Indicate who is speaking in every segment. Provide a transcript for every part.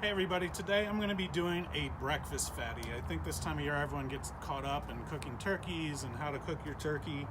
Speaker 1: Hey everybody, today I'm going to be doing a breakfast fatty. I think this time of year everyone gets caught up in cooking turkeys and how to cook your turkey.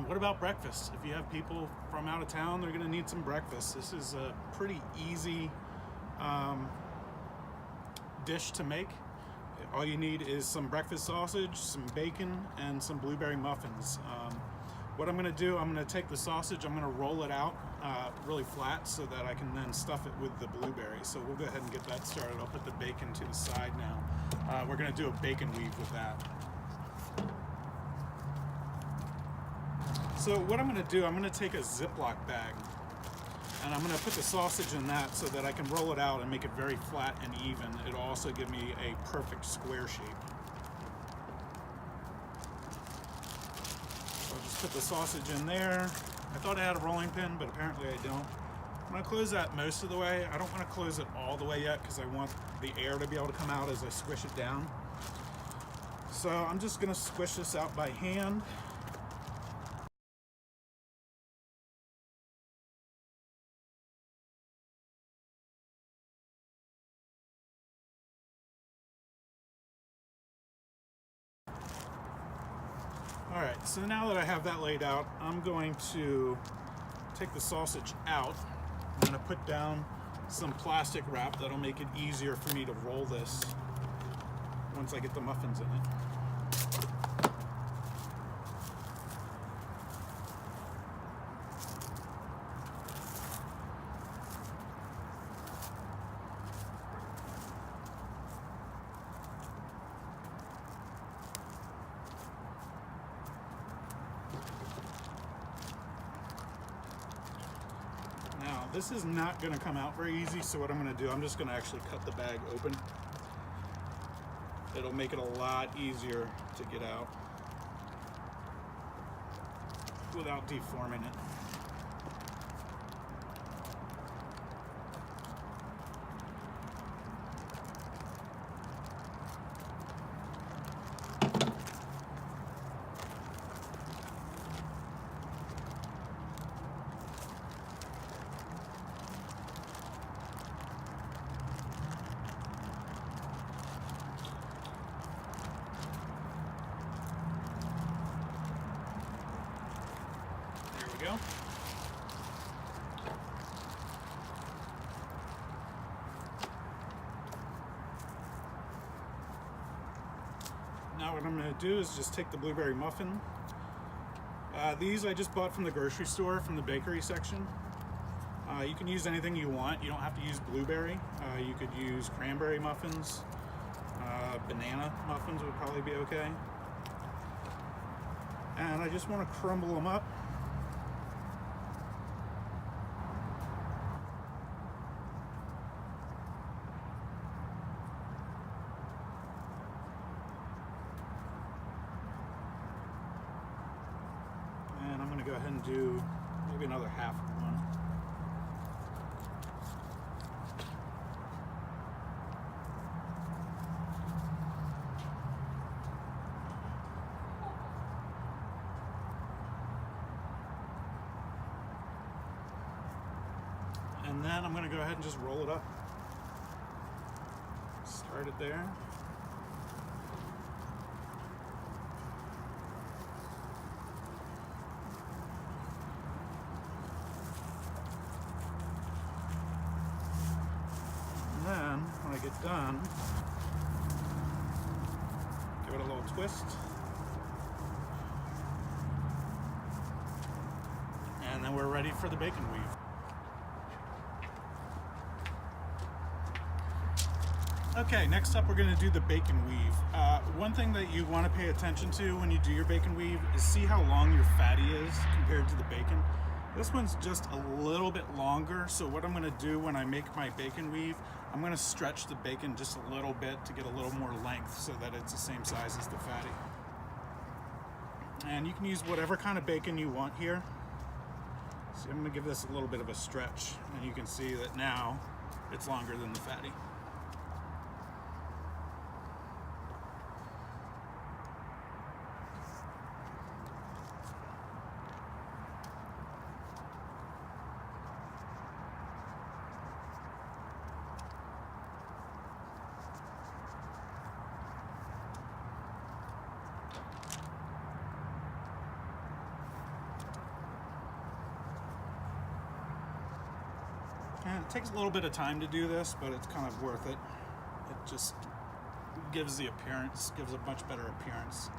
Speaker 1: What about breakfast? If you have people from out of town, they're going to need some breakfast. This is a pretty easy dish to make. All you need is some breakfast sausage, some bacon, and some blueberry muffins. What I'm going to do, I'm going to take the sausage, I'm going to roll it out really flat so that I can then stuff it with the blueberry. So we'll go ahead and get that started. I'll put the bacon to the side now. We're going to do a bacon weave with that. So what I'm going to do, I'm going to take a Ziploc bag and I'm going to put the sausage in that so that I can roll it out and make it very flat and even. It'll also give me a perfect square shape. Put the sausage in there. I thought I had a rolling pin, but apparently I don't. I'm going to close that most of the way. I don't want to close it all the way yet because I want the air to be able to come out as I squish it down. So I'm just going to squish this out by hand. Alright, so now that I have that laid out, I'm going to take the sausage out. I'm going to put down some plastic wrap that'll make it easier for me to roll this once I get the muffins in it. This is not going to come out very easy, so what I'm going to do, I'm just going to actually cut the bag open. It'll make it a lot easier to get out without deforming it. Go. Now what I'm going to do is just take the blueberry muffin. These I just bought from the grocery store, from the bakery section. You can use anything you want. You don't have to use blueberry. You could use cranberry muffins. Banana muffins would probably be okay. And I just want to crumble them up. Go ahead and do maybe another half of one. And then I'm going to go ahead and just roll it up. Start it there. When I get done, give it a little twist, and then we're ready for the bacon weave. Okay, next up we're going to do the bacon weave. One thing that you want to pay attention to when you do your bacon weave is see how long your fatty is compared to the bacon. This one's just a little bit longer, so what I'm going to do when I make my bacon weave, I'm going to stretch the bacon just a little bit to get a little more length so that it's the same size as the fatty. And you can use whatever kind of bacon you want here. So I'm going to give this a little bit of a stretch, and you can see that now it's longer than the fatty. And it takes a little bit of time to do this, but it's kind of worth it. It just gives the appearance, gives a much better appearance.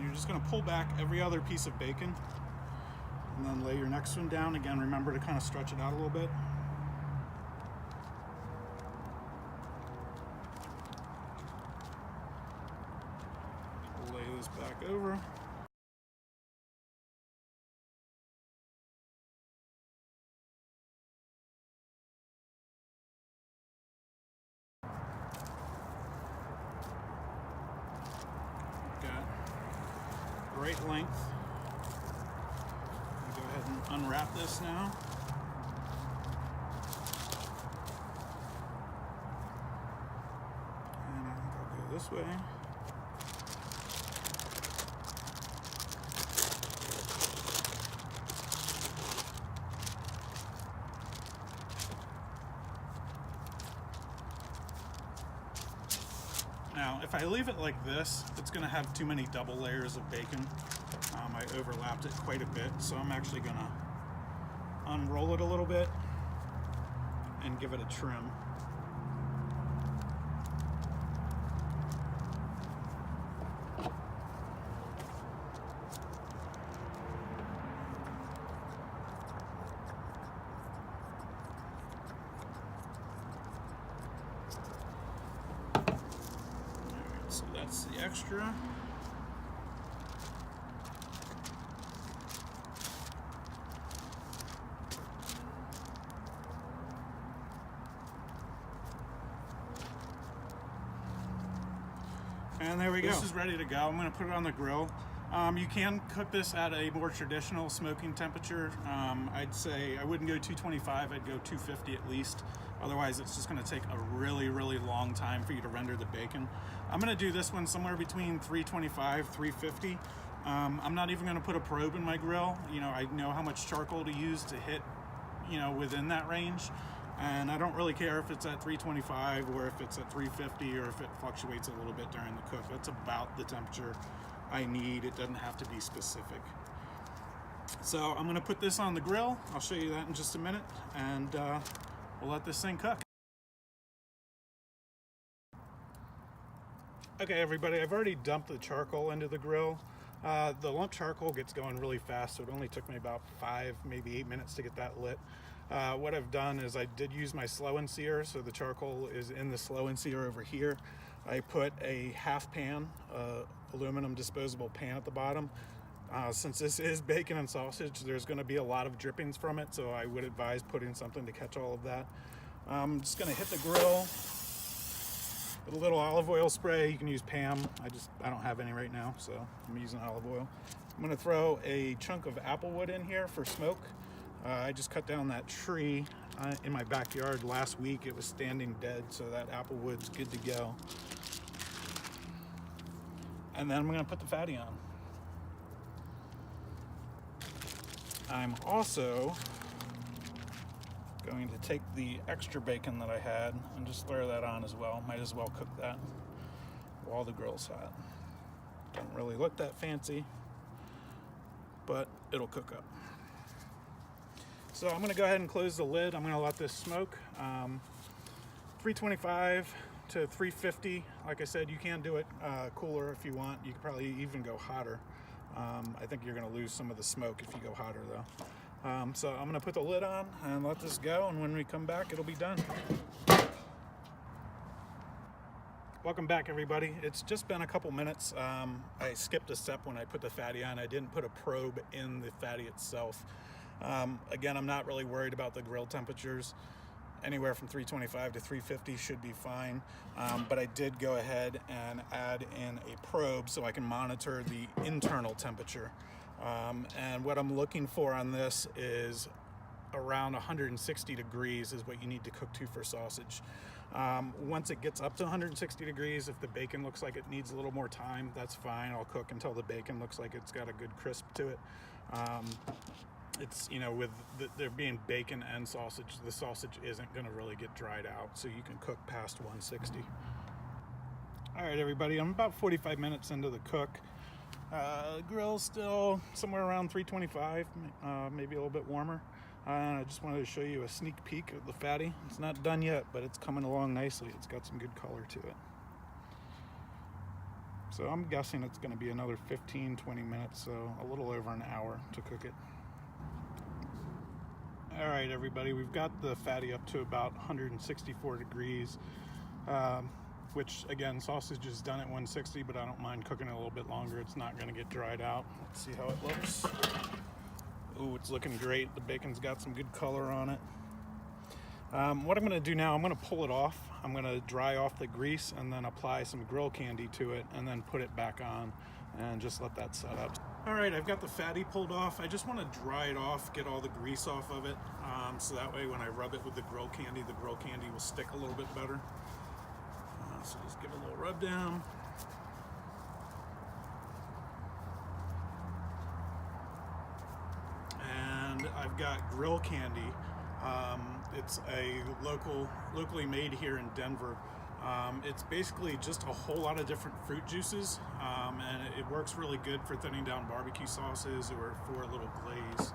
Speaker 1: You're just going to pull back every other piece of bacon and then lay your next one down. Again, remember to kind of stretch it out a little bit. Lay this back over. Great length. Go ahead and unwrap this now. And I think I'll go this way. Now, if I leave it like this, it's going to have too many double layers of bacon. I overlapped it quite a bit, so I'm actually going to unroll it a little bit and give it a trim. So that's the extra. And there we go. This is ready to go. I'm going to put it on the grill. You can cook this at a more traditional smoking temperature. I'd say I wouldn't go 225, I'd go 250 at least. Otherwise, it's just going to take a really, really long time for you to render the bacon. I'm going to do this one somewhere between 325, 350. I'm not even going to put a probe in my grill. You know, I know how much charcoal to use to hit, you know, within that range. And I don't really care if it's at 325 or if it's at 350 or if it fluctuates a little bit during the cook. That's about the temperature I need. It doesn't have to be specific. So I'm going to put this on the grill. I'll show you that in just a minute, and we'll let this thing cook. Okay, everybody, I've already dumped the charcoal into the grill. The lump charcoal gets going really fast, so it only took me about 5, maybe 8 minutes to get that lit. What I've done is I did use my slow and sear, so the charcoal is in the slow and sear over here. I put a half pan, aluminum disposable pan at the bottom. Since this is bacon and sausage, there's going to be a lot of drippings from it, so I would advise putting something to catch all of that. I'm just going to hit the grill with a little olive oil spray. You can use Pam. I don't have any right now, so I'm using olive oil. I'm going to throw a chunk of apple wood in here for smoke. I just cut down that tree in my backyard last week. It was standing dead, so that apple wood's good to go. And then I'm going to put the fatty on. I'm also going to take the extra bacon that I had and just throw that on as well. Might as well cook that while the grill's hot. Doesn't really look that fancy, but it'll cook up. So I'm going to go ahead and close the lid. I'm going to let this smoke. 325 to 350. Like I said, you can do it cooler if you want. You could probably even go hotter. I think you're going to lose some of the smoke if you go hotter though. So I'm going to put the lid on and let this go, and when we come back, it'll be done. Welcome back, everybody. It's just been a couple minutes. I skipped a step when I put the fatty on. I didn't put a probe in the fatty itself. Again, I'm not really worried about the grill temperatures. Anywhere from 325 to 350 should be fine, but I did go ahead and add in a probe so I can monitor the internal temperature. And what I'm looking for on this is around 160 degrees is what you need to cook to for sausage. Once it gets up to 160 degrees, if the bacon looks like it needs a little more time, that's fine. I'll cook until the bacon looks like it's got a good crisp to it. It's, you know, with there being bacon and sausage, the sausage isn't going to really get dried out, so you can cook past 160. All right, everybody, I'm about 45 minutes into the cook. Grill's still somewhere around 325, maybe a little bit warmer. I just wanted to show you a sneak peek of the fatty. It's not done yet, but it's coming along nicely. It's got some good color to it. So I'm guessing it's going to be another 15-20 minutes, so a little over an hour to cook it. All right, everybody, we've got the fatty up to about 164 degrees, which, again, sausage is done at 160, but I don't mind cooking it a little bit longer. It's not going to get dried out. Let's see how it looks. Ooh, it's looking great. The bacon's got some good color on it. What I'm going to do now, I'm going to pull it off. I'm going to dry off the grease and then apply some grill candy to it and then put it back on and just let that set up. All right, I've got the fatty pulled off. I just want to dry it off, get all the grease off of it, so that way when I rub it with the grill candy will stick a little bit better. So just give it a little rub down. And I've got grill candy. It's a locally made here in Denver. It's basically just a whole lot of different fruit juices, and it works really good for thinning down barbecue sauces or for a little glaze.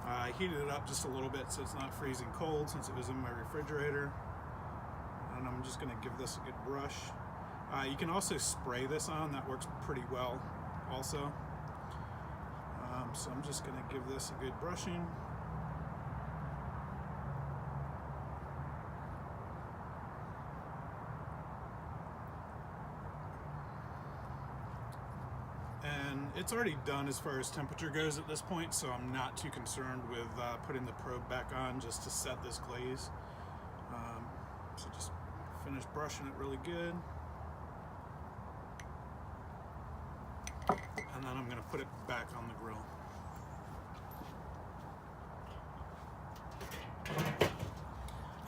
Speaker 1: I heated it up just a little bit so it's not freezing cold since it was in my refrigerator. And I'm just going to give this a good brush. You can also spray this on. That works pretty well also. So I'm just going to give this a good brushing. And it's already done as far as temperature goes at this point, so I'm not too concerned with putting the probe back on just to set this glaze. So just finish brushing it really good. And then I'm going to put it back on the grill.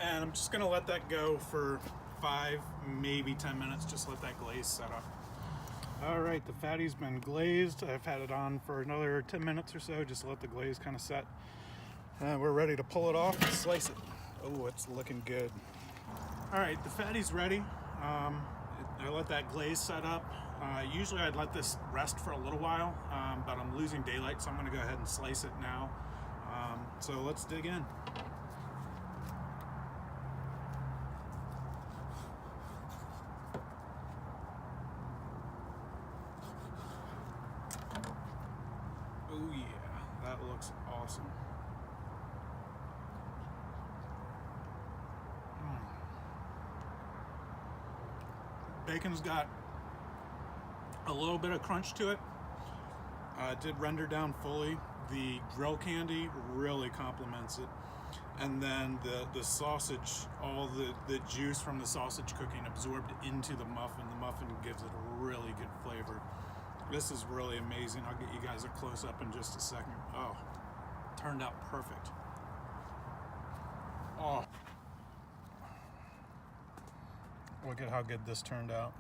Speaker 1: And I'm just going to let that go for 5, maybe 10 minutes, just let that glaze set up. All right, the fatty's been glazed. I've had it on for another 10 minutes or so, just to let the glaze kind of set. And we're ready to pull it off and slice it. Oh, it's looking good. All right, the fatty's ready. I let that glaze set up. Usually I'd let this rest for a little while, but I'm losing daylight, so I'm gonna go ahead and slice it now. So let's dig in. Oh yeah, that looks awesome. Bacon's got a little bit of crunch to it. It did render down fully. The grill candy really complements it. And then the sausage, all the juice from the sausage cooking absorbed into the muffin. The muffin gives it a really good flavor. This is really amazing. I'll get you guys a close-up in just a second. Oh, turned out perfect. Oh. Look at how good this turned out.